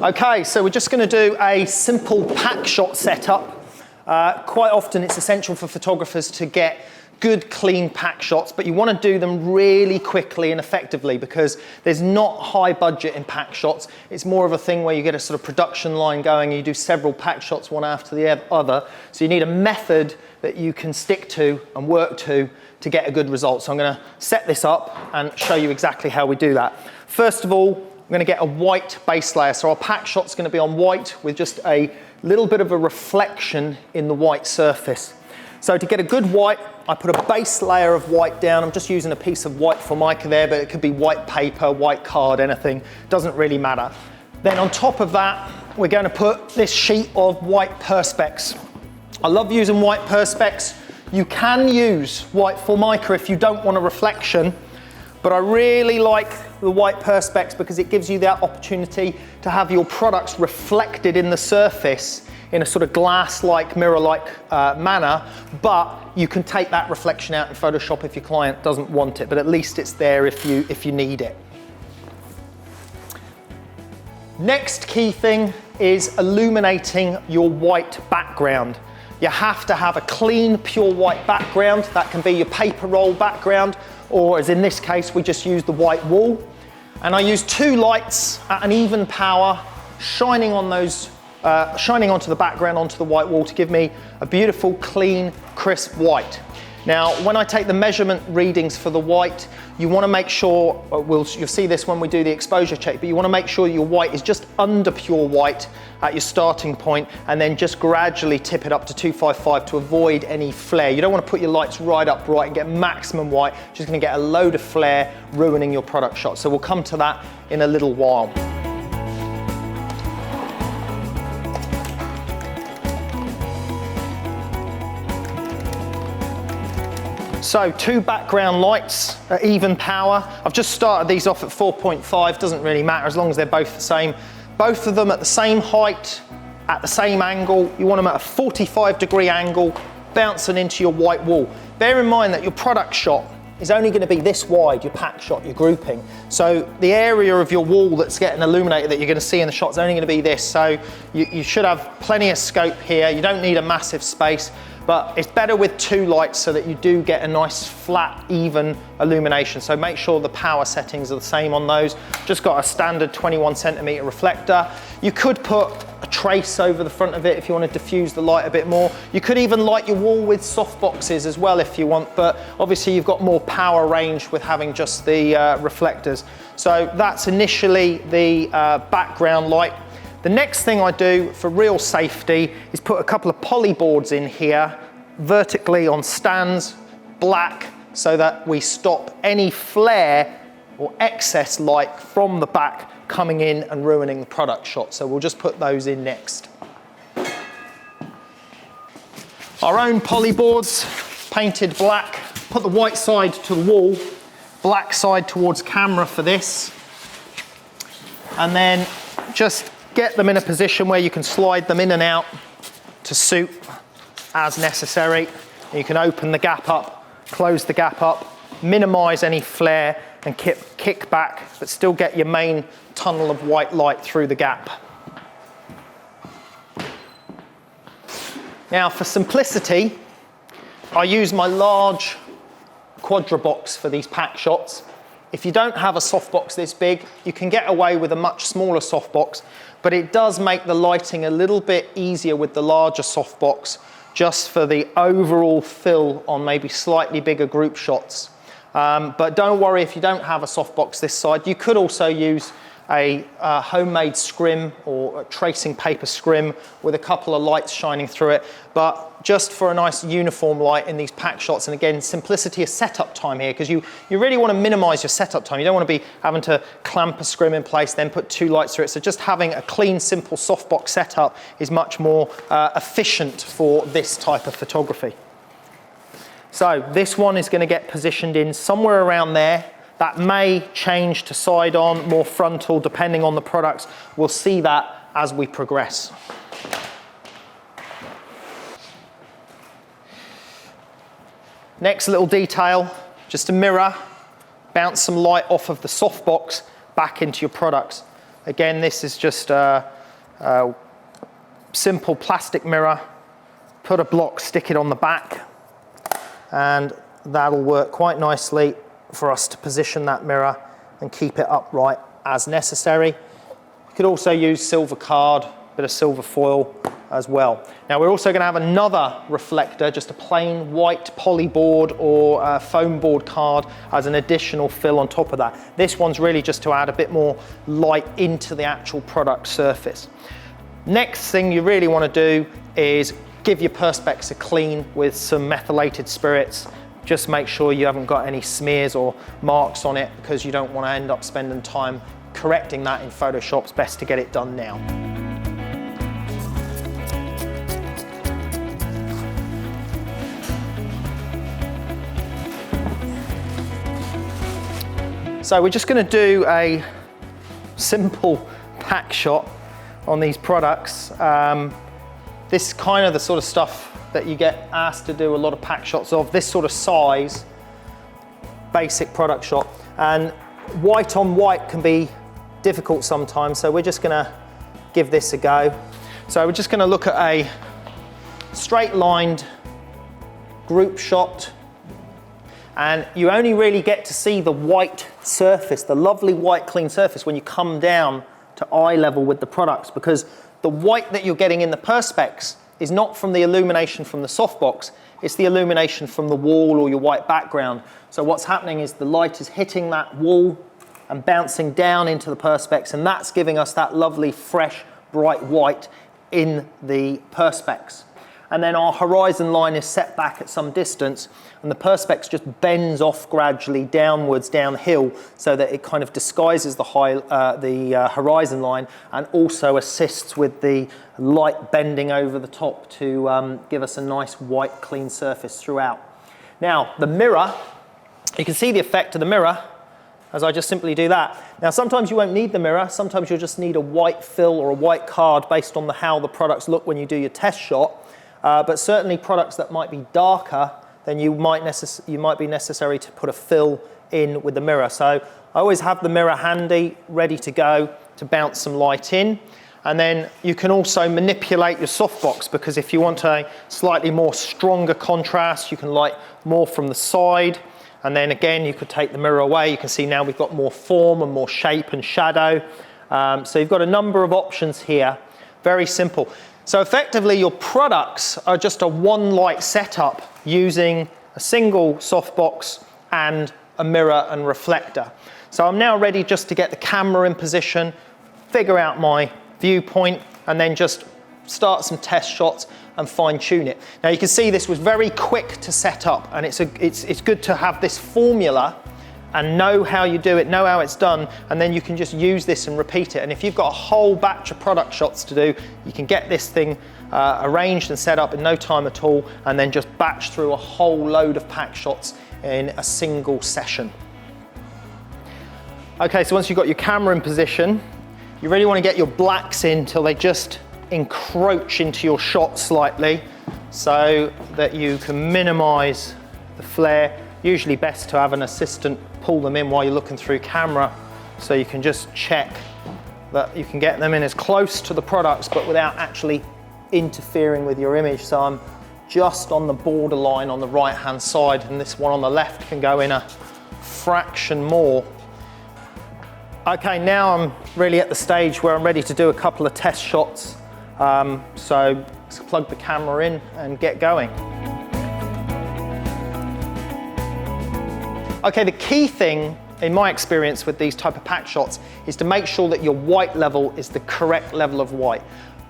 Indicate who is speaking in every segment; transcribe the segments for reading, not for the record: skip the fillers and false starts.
Speaker 1: Okay, so we're just going to do a simple pack shot setup. Quite often it's essential for photographers to get good, clean pack shots, but you want to do them really quickly and effectively because there's not high budget in pack shots. It's more of a thing where you get a sort of production line going and you do several pack shots one after the other. So you need a method that you can stick to and work to get a good result. So I'm going to set this up and show you exactly how we do that. First of all, I'm going to get a white base layer. So our pack shot's going to be on white with just a little bit of a reflection in the white surface. So to get a good white, I put a base layer of white down. I'm just using a piece of white Formica there, but it could be white paper, white card, anything. Doesn't really matter. Then on top of that, we're going to put this sheet of white Perspex. I love using white Perspex. You can use white Formica if you don't want a reflection, but I really like the white Perspex because it gives you that opportunity to have your products reflected in the surface in a sort of glass-like, mirror-like manner, but you can take that reflection out in Photoshop if your client doesn't want it, but at least it's there if you need it. Next key thing is illuminating your white background. You have to have a clean, pure white background. That can be your paper roll background, or as in this case, we just use the white wall. And I use two lights at an even power, shining on those shining onto the background, onto the white wall to give me a beautiful, clean, crisp white. Now, when I take the measurement readings for the white, you want to make sure, you'll see this when we do the exposure check, but you want to make sure your white is just under pure white at your starting point, and then just gradually tip it up to 255 to avoid any flare. You don't want to put your lights right up bright and get maximum white, just going to get a load of flare, ruining your product shot. So we'll come to that in a little while. So two background lights at even power. I've just started these off at 4.5, doesn't really matter as long as they're both the same. Both of them at the same height, at the same angle. You want them at a 45-degree angle, bouncing into your white wall. Bear in mind that your product shot is only going to be this wide, your pack shot, your grouping. So the area of your wall that's getting illuminated that you're going to see in the shot is only going to be this. So you should have plenty of scope here. You don't need a massive space. But it's better with two lights so that you do get a nice flat, even illumination. So make sure the power settings are the same on those. Just got a standard 21 centimeter reflector. You could put a trace over the front of it if you want to diffuse the light a bit more. You could even light your wall with soft boxes as well if you want, but obviously you've got more power range with having just the reflectors. So that's initially the background light. The next thing I do for real safety is put a couple of poly boards in here vertically on stands, black, so that we stop any flare or excess light from the back coming in and ruining the product shot. So we'll just put those in next. Our own poly boards, painted black, put the white side to the wall, black side towards camera for this, and then just get them in a position where you can slide them in and out to suit as necessary. You can open the gap up, close the gap up, minimize any flare and kick back, but still get your main tunnel of white light through the gap. Now for simplicity, I use my large quadra box for these pack shots. If you don't have a softbox this big, you can get away with a much smaller softbox, but it does make the lighting a little bit easier with the larger softbox, just for the overall fill on maybe slightly bigger group shots. But don't worry if you don't have a softbox this side. You could also use a homemade scrim or a tracing paper scrim with a couple of lights shining through it, but just for a nice uniform light in these pack shots. And again, simplicity of setup time here, because you really want to minimize your setup time. You don't want to be having to clamp a scrim in place, then put two lights through it. So just having a clean, simple softbox setup is much more efficient for this type of photography. So this one is going to get positioned in somewhere around there. That may change to side on, more frontal, depending on the products. We'll see that as we progress. Next little detail, just a mirror, bounce some light off of the softbox back into your products. Again, this is just simple plastic mirror, put a block, stick it on the back, and that'll work quite nicely for us to position that mirror and keep it upright as necessary. You could also use silver card, bit of silver foil as well. Now we're also going to have another reflector, just a plain white poly board or foam board card as an additional fill on top of that. This one's really just to add a bit more light into the actual product surface. Next thing you really want to do is give your perspex a clean with some methylated spirits. Just make sure you haven't got any smears or marks on it, because you don't want to end up spending time correcting that in Photoshop. It's best to get it done now. So we're just going to do a simple pack shot on these products. This is kind of the sort of stuff that you get asked to do a lot of pack shots of, this sort of size, basic product shot. And white on white can be difficult sometimes, so we're just going to give this a go. So we're just going to look at a straight lined group shot. And you only really get to see the white surface, the lovely white clean surface, when you come down to eye level with the products, because the white that you're getting in the perspex is not from the illumination from the softbox, it's the illumination from the wall or your white background. So what's happening is the light is hitting that wall and bouncing down into the perspex, and that's giving us that lovely, fresh, bright white in the perspex. And then our horizon line is set back at some distance, and the perspex just bends off gradually downwards, downhill, so that it kind of disguises the horizon line and also assists with the light bending over the top to give us a nice white clean surface throughout. Now the mirror, you can see the effect of the mirror as I just simply do that. Now sometimes you won't need the mirror, sometimes you'll just need a white fill or a white card based on how the products look when you do your test shot. But certainly products that might be darker, then you might be necessary to put a fill in with the mirror. So I always have the mirror handy, ready to go to bounce some light in. And then you can also manipulate your softbox, because if you want a slightly more stronger contrast, you can light more from the side. And then again, you could take the mirror away. You can see now we've got more form and more shape and shadow. So you've got a number of options here. Very simple. So effectively your products are just a one light setup using a single softbox and a mirror and reflector. So I'm now ready just to get the camera in position, figure out my viewpoint, and then just start some test shots and fine tune it. Now you can see this was very quick to set up, and it's good to have this formula and know how you do it, know how it's done, and then you can just use this and repeat it. And if you've got a whole batch of product shots to do, you can get this thing arranged and set up in no time at all, and then just batch through a whole load of pack shots in a single session. Okay, so once you've got your camera in position, you really want to get your blacks in till they just encroach into your shot slightly, so that you can minimize the flare. Usually best to have an assistant pull them in while you're looking through camera, so you can just check that you can get them in as close to the products but without actually interfering with your image. So I'm just on the borderline on the right hand side, and this one on the left can go in a fraction more. Okay, now I'm really at the stage where I'm ready to do a couple of test shots. So let's plug the camera in and get going. Okay, the key thing in my experience with these type of pack shots is to make sure that your white level is the correct level of white.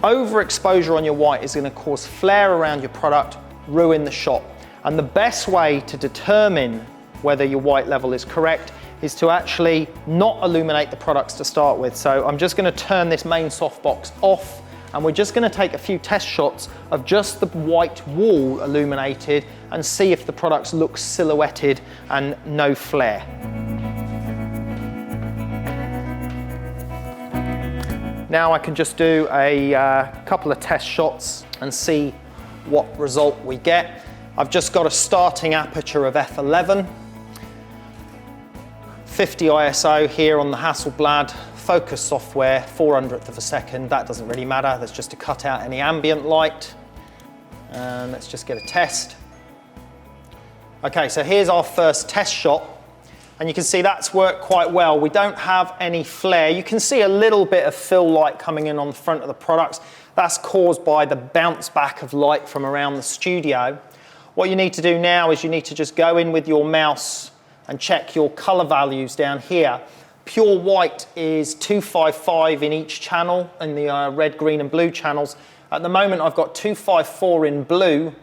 Speaker 1: Overexposure on your white is going to cause flare around your product, ruin the shot. And the best way to determine whether your white level is correct is to actually not illuminate the products to start with. So I'm just going to turn this main softbox off, and we're just going to take a few test shots of just the white wall illuminated and see if the products look silhouetted and no flare. Now I can just do a couple of test shots and see what result we get. I've just got a starting aperture of f11, 50 ISO here on the Hasselblad focus software, 400th of a second. That doesn't really matter. That's just to cut out any ambient light. And let's just get a test. Okay, so here's our first test shot. And you can see that's worked quite well. We don't have any flare. You can see a little bit of fill light coming in on the front of the products. That's caused by the bounce back of light from around the studio. What you need to do now is you need to just go in with your mouse and check your color values down here. Pure white is 255 in each channel, in the red, green and blue channels. At the moment I've got 254 in blue,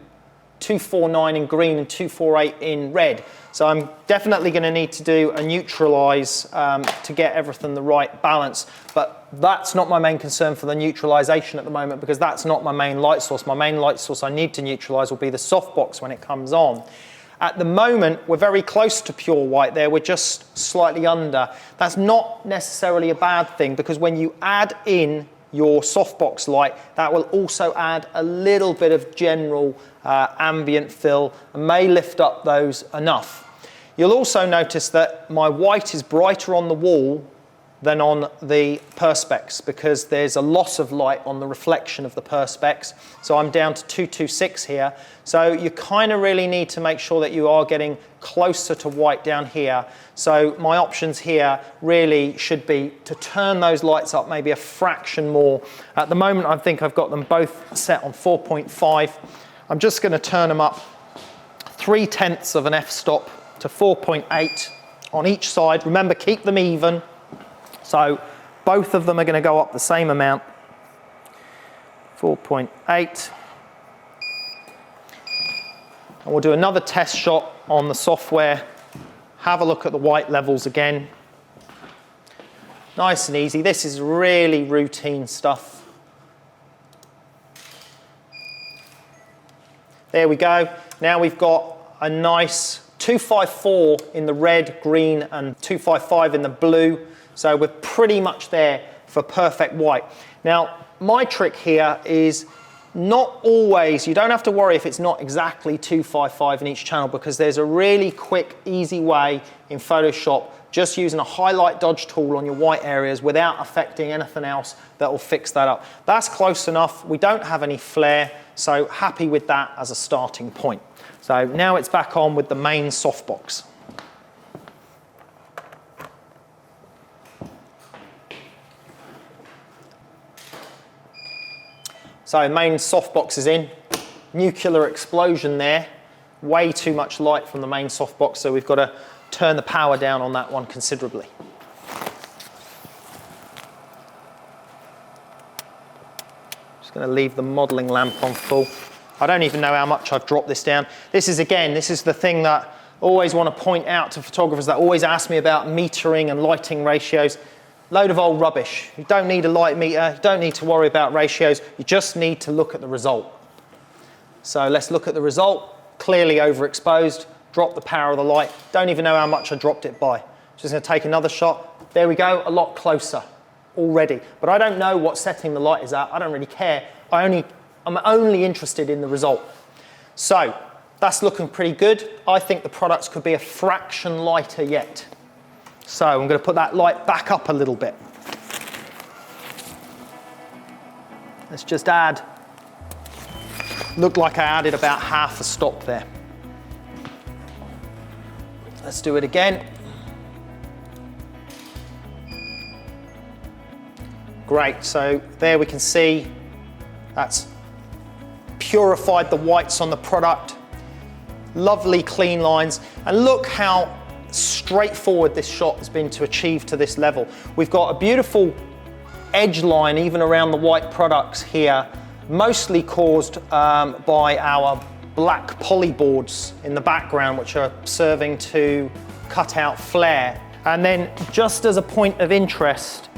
Speaker 1: 249 in green and 248 in red. So I'm definitely going to need to do a neutralize to get everything the right balance. But that's not my main concern for the neutralization at the moment, because that's not my main light source. My main light source I need to neutralize will be the softbox when it comes on. At the moment, we're very close to pure white there. We're just slightly under. That's not necessarily a bad thing, because when you add in your softbox light, that will also add a little bit of general ambient fill and may lift up those enough. You'll also notice that my white is brighter on the wall than on the perspex, because there's a loss of light on the reflection of the perspex. So I'm down to 226 here. So you kind of really need to make sure that you are getting closer to white down here. So my options here really should be to turn those lights up maybe a fraction more. At the moment, I think I've got them both set on 4.5. I'm just going to turn them up 0.3 of an f-stop to 4.8 on each side. Remember, keep them even. So both of them are going to go up the same amount, 4.8. And we'll do another test shot on the software. Have a look at the white levels again. Nice and easy. This is really routine stuff. There we go. Now we've got a nice 254 in the red, green, and 255 in the blue. So we're pretty much there for perfect white. Now, my trick here is not always, you don't have to worry if it's not exactly 255 in each channel, because there's a really quick, easy way in Photoshop, just using a highlight dodge tool on your white areas without affecting anything else, that will fix that up. That's close enough. We don't have any flare, so happy with that as a starting point. So now it's back on with the main softbox. So main softbox is in, nuclear explosion there, way too much light from the main softbox, so we've got to turn the power down on that one considerably. Just going to leave the modelling lamp on full. I don't even know how much I've dropped this down. This is the thing that I always want to point out to photographers that always ask me about metering and lighting ratios. Load of old rubbish. You don't need a light meter, you don't need to worry about ratios, you just need to look at the result. So let's look at the result. Clearly overexposed, drop the power of the light. Don't even know how much I dropped it by. Just going to take another shot. There we go, a lot closer already. But I don't know what setting the light is at, I don't really care. I'm only interested in the result. So that's looking pretty good. I think the products could be a fraction lighter yet. So I'm going to put that light back up a little bit. Let's just add, looked like I added about half a stop there. Let's do it again. Great, so there we can see that's purified the whites on the product. Lovely clean lines, and look how straightforward this shot has been to achieve to this level. We've got a beautiful edge line even around the white products here, mostly caused by our black polyboards in the background, which are serving to cut out flare. And then just as a point of interest,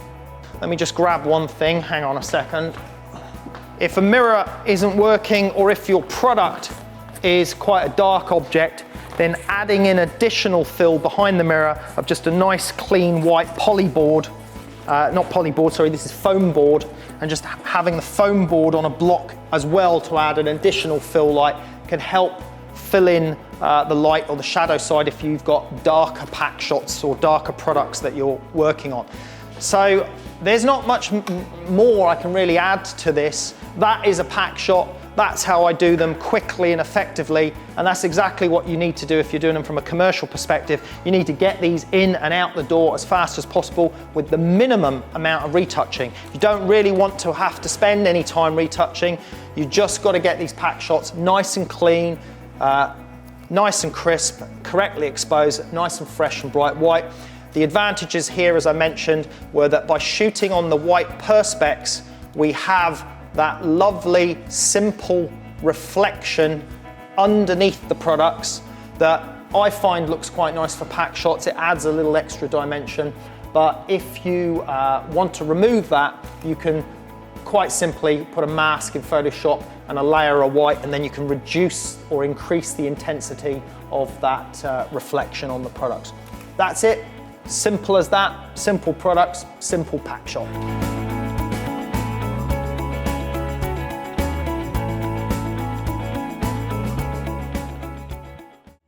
Speaker 1: let me just grab one thing, hang on a second. If a mirror isn't working, or if your product is quite a dark object, then adding in additional fill behind the mirror of just a nice clean white polyboard, not polyboard, sorry, this is foam board, and just having the foam board on a block as well to add an additional fill light can help fill in the light or the shadow side if you've got darker pack shots or darker products that you're working on. So there's not much more I can really add to this. That is a pack shot. That's how I do them quickly and effectively, and that's exactly what you need to do if you're doing them from a commercial perspective. You need to get these in and out the door as fast as possible with the minimum amount of retouching. You don't really want to have to spend any time retouching. You just got to get these pack shots nice and clean, nice and crisp, correctly exposed, nice and fresh and bright white. The advantages here, as I mentioned, were that by shooting on the white perspex, we have that lovely, simple reflection underneath the products that I find looks quite nice for pack shots. It adds a little extra dimension, but if you want to remove that, you can quite simply put a mask in Photoshop and a layer of white, and then you can reduce or increase the intensity of that reflection on the products. That's it. Simple as that. Simple products, simple pack shot.